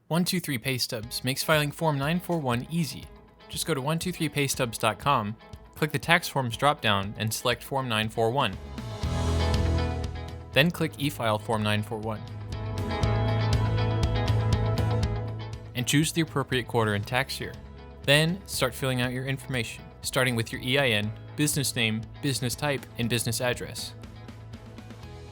123 Paystubs makes filing Form 941 easy. Just go to 123paystubs.com, click the Tax Forms dropdown, and select Form 941. Then click E-File Form 941. And choose the appropriate quarter and tax year. Then start filling out your information, starting with your EIN, business name, business type, and business address.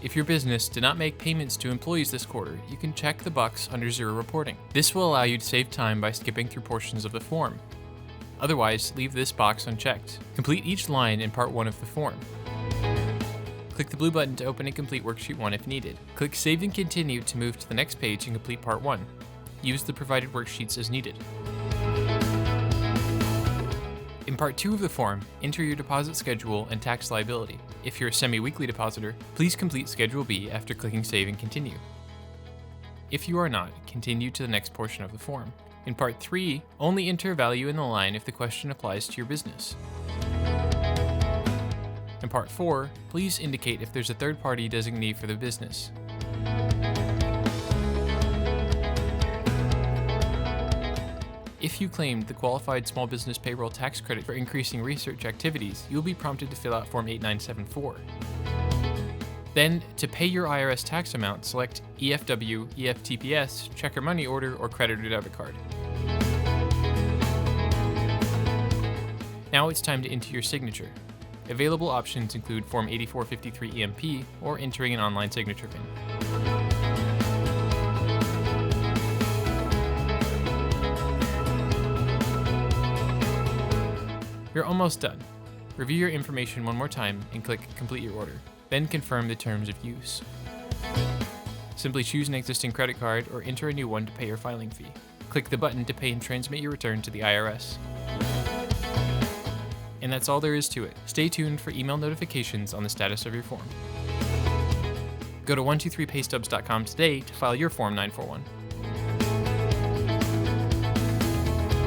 If your business did not make payments to employees this quarter, you can check the box under Zero Reporting. This will allow you to save time by skipping through portions of the form. Otherwise, leave this box unchecked. Complete each line in Part 1 of the form. Click the blue button to open and complete Worksheet 1 if needed. Click Save and Continue to move to the next page and complete Part 1. Use the provided worksheets as needed. In Part 2 of the form, enter your deposit schedule and tax liability. If you're a semi-weekly depositor, please complete Schedule B after clicking Save and Continue. If you are not, continue to the next portion of the form. In Part 3, only enter a value in the line if the question applies to your business. In Part 4, please indicate if there's a third-party designee for the business. If you claimed the Qualified Small Business Payroll Tax Credit for increasing research activities, you'll be prompted to fill out Form 8974. Then, to pay your IRS tax amount, select EFW, EFTPS, check or money order, or credit or debit card. Now it's time to enter your signature. Available options include Form 8453 EMP or entering an online signature pin. You're almost done. Review your information one more time and click Complete your order. Then confirm the terms of use. Simply choose an existing credit card or enter a new one to pay your filing fee. Click the button to pay and transmit your return to the IRS. And that's all there is to it. Stay tuned for email notifications on the status of your form. Go to 123paystubs.com today to file your Form 941.